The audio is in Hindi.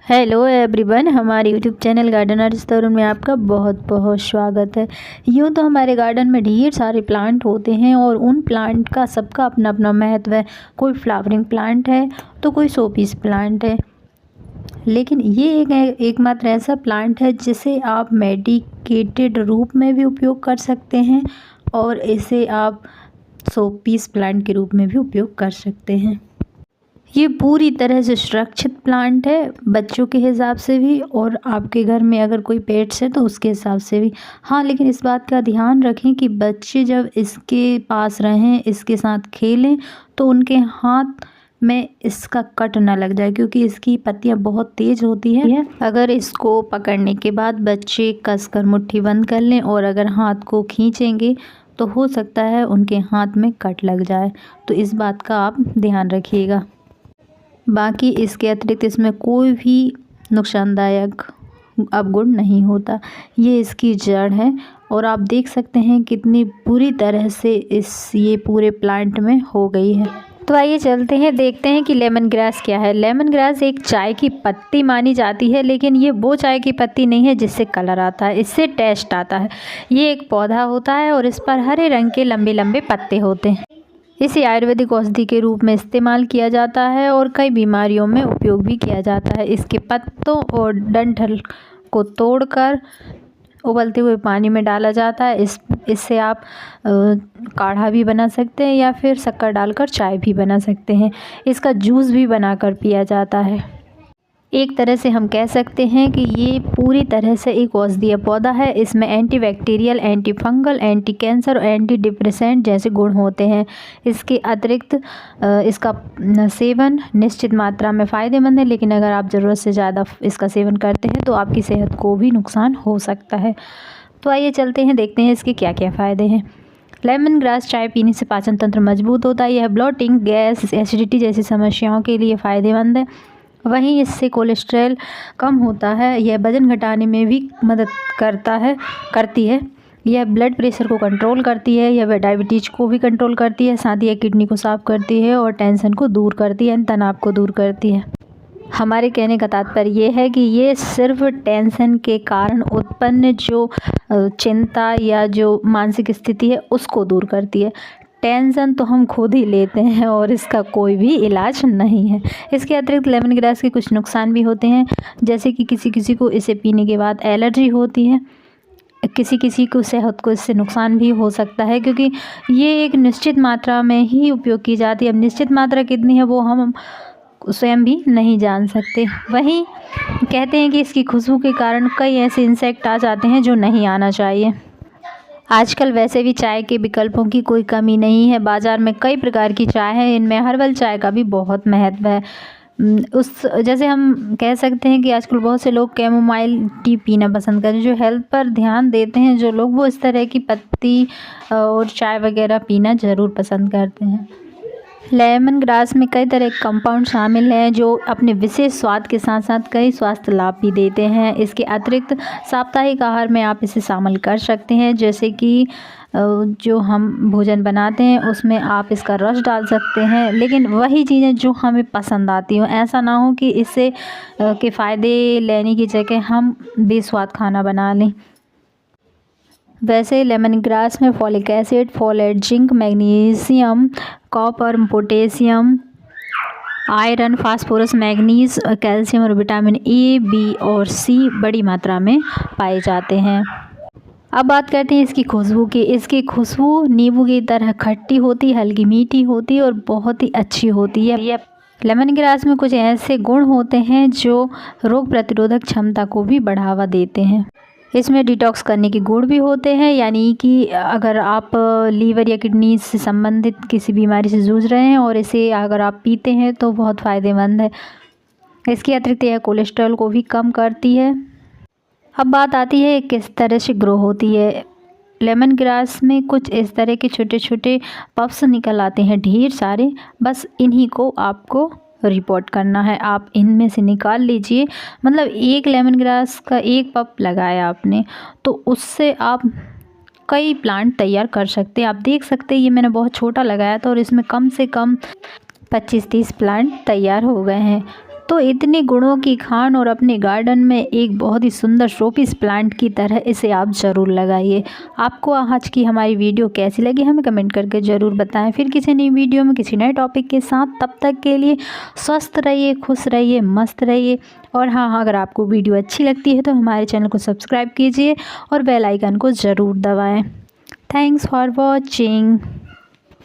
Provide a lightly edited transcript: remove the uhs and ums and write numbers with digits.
हेलो एवरीवन, हमारे यूट्यूब चैनल गार्डनर्स तरुण में आपका बहुत बहुत स्वागत है। यूँ तो हमारे गार्डन में ढेर सारे प्लांट होते हैं और उन प्लांट का सबका अपना अपना महत्व है। कोई फ्लावरिंग प्लांट है तो कोई शोपीस प्लांट है, लेकिन ये एकमात्र ऐसा प्लांट है जिसे आप मेडिकेटेड रूप में भी उपयोग कर सकते हैं और इसे आप शोपीस प्लांट के रूप में भी उपयोग कर सकते हैं। ये पूरी तरह से सुरक्षित प्लांट है, बच्चों के हिसाब से भी और आपके घर में अगर कोई पेट्स है तो उसके हिसाब से भी। हाँ, लेकिन इस बात का ध्यान रखें कि बच्चे जब इसके पास रहें, इसके साथ खेलें तो उनके हाथ में इसका कट ना लग जाए, क्योंकि इसकी पत्तियां बहुत तेज़ होती है। अगर इसको पकड़ने के बाद बच्चे कसकर मुट्ठी बंद कर लें और अगर हाथ को खींचेंगे तो हो सकता है उनके हाथ में कट लग जाए, तो इस बात का आप ध्यान रखिएगा। बाकी इसके अतिरिक्त इसमें कोई भी नुकसानदायक अवगुण नहीं होता। ये इसकी जड़ है और आप देख सकते हैं कितनी बुरी तरह से ये पूरे प्लांट में हो गई है। तो आइए चलते हैं, देखते हैं कि लेमन ग्रास क्या है। लेमन ग्रास एक चाय की पत्ती मानी जाती है, लेकिन ये वो चाय की पत्ती नहीं है जिससे कलर आता है, इससे टेस्ट आता है। ये एक पौधा होता है और इस पर हरे रंग के लंबे लंबे पत्ते होते हैं। इसे आयुर्वेदिक औषधि के रूप में इस्तेमाल किया जाता है और कई बीमारियों में उपयोग भी किया जाता है। इसके पत्तों और डंठल को तोड़कर उबलते हुए पानी में डाला जाता है। इससे आप काढ़ा भी बना सकते हैं या फिर शक्कर डालकर चाय भी बना सकते हैं। इसका जूस भी बनाकर पिया जाता है। एक तरह से हम कह सकते हैं कि ये पूरी तरह से एक औषधीय पौधा है। इसमें antibacterial, anti fungal, anti cancer और एंटी डिप्रेसेंट जैसे गुण होते हैं। इसके अतिरिक्त इसका सेवन निश्चित मात्रा में फ़ायदेमंद है, लेकिन अगर आप ज़रूरत से ज़्यादा इसका सेवन करते हैं तो आपकी सेहत को भी नुकसान हो सकता है। तो आइए चलते हैं, देखते हैं इसके क्या क्या फ़ायदे हैं। लेमन ग्रास चाय पीने से पाचन तंत्र मजबूत होता है। यह ब्लोटिंग, गैस, एसिडिटी जैसी समस्याओं के लिए फ़ायदेमंद है। वहीं इससे कोलेस्ट्रॉल कम होता है। यह वज़न घटाने में भी मदद करती है। यह ब्लड प्रेशर को कंट्रोल करती है। यह डायबिटीज़ को भी कंट्रोल करती है। साथ ही यह किडनी को साफ़ करती है और टेंशन को दूर करती है, तनाव को दूर करती है। हमारे कहने का तात्पर्य ये है कि ये सिर्फ टेंशन के कारण उत्पन्न जो चिंता या जो मानसिक स्थिति है उसको दूर करती है। टेंशन तो हम खुद ही लेते हैं और इसका कोई भी इलाज नहीं है। इसके अतिरिक्त लेमन ग्रास के कुछ नुकसान भी होते हैं, जैसे कि किसी किसी को इसे पीने के बाद एलर्जी होती है। किसी किसी को सेहत को इससे नुकसान भी हो सकता है, क्योंकि ये एक निश्चित मात्रा में ही उपयोग की जाती है। अब निश्चित मात्रा कितनी है वो हम स्वयं भी नहीं जान सकते। वहीं कहते हैं कि इसकी खुशबू के कारण कई ऐसे इंसेक्ट आ जाते हैं जो नहीं आना चाहिए। आजकल वैसे भी चाय के विकल्पों की कोई कमी नहीं है। बाज़ार में कई प्रकार की चाय है, इनमें हर्बल चाय का भी बहुत महत्व है। जैसे हम कह सकते हैं कि आजकल बहुत से लोग कैमोमाइल टी पीना पसंद करते हैं। जो हेल्थ पर ध्यान देते हैं जो लोग, वो इस तरह की पत्ती और चाय वगैरह पीना ज़रूर पसंद करते हैं। लेमन ग्रास में कई तरह के कंपाउंड शामिल हैं जो अपने विशेष स्वाद के साथ साथ कई स्वास्थ्य लाभ भी देते हैं। इसके अतिरिक्त साप्ताहिक आहार में आप इसे शामिल कर सकते हैं, जैसे कि जो हम भोजन बनाते हैं उसमें आप इसका रस डाल सकते हैं, लेकिन वही चीज़ें जो हमें पसंद आती हों। ऐसा ना हो कि इससे के फ़ायदे लेने की जगह हम बेस्वाद खाना बना लें। वैसे लेमन ग्रास में folic acid, folate, zinc, magnesium, copper, potassium, iron, phosphorus, manganese, calcium और विटामिन ए, बी और सी बड़ी मात्रा में पाए जाते हैं। अब बात करते हैं इसकी खुशबू की। इसकी खुशबू नींबू की तरह खट्टी होती, हल्की मीठी होती और बहुत ही अच्छी होती है। लेमन ग्रास में कुछ ऐसे गुण होते हैं जो रोग प्रतिरोधक क्षमता को भी बढ़ावा देते हैं। इसमें डिटॉक्स करने के गुण भी होते हैं, यानी कि अगर आप लीवर या किडनी से संबंधित किसी बीमारी से जूझ रहे हैं और इसे अगर आप पीते हैं तो बहुत फ़ायदेमंद है। इसके अतिरिक्त यह कोलेस्ट्रॉल को भी कम करती है। अब बात आती है किस तरह से ग्रो होती है। लेमन ग्रास में कुछ इस तरह के छोटे छोटे पफ्स निकल आते हैं, ढेर सारे। बस इन्हीं को आपको रिपोर्ट करना है। आप इनमें से निकाल लीजिए। मतलब एक लेमन ग्रास का एक पप लगाया आपने तो उससे आप कई प्लांट तैयार कर सकते हैं। आप देख सकते हैं ये मैंने बहुत छोटा लगाया था और इसमें कम से कम 25-30 प्लांट तैयार हो गए हैं। तो इतने गुणों की खान और अपने गार्डन में एक बहुत ही सुंदर शोपीस प्लांट की तरह इसे आप ज़रूर लगाइए। आपको आज की हमारी वीडियो कैसी लगी हमें कमेंट करके ज़रूर बताएं। फिर किसी नई वीडियो में किसी नए टॉपिक के साथ, तब तक के लिए स्वस्थ रहिए, खुश रहिए, मस्त रहिए। और हाँ, अगर आपको वीडियो अच्छी लगती है तो हमारे चैनल को सब्सक्राइब कीजिए और बेल आइकन को ज़रूर दबाएँ। Thanks for watching.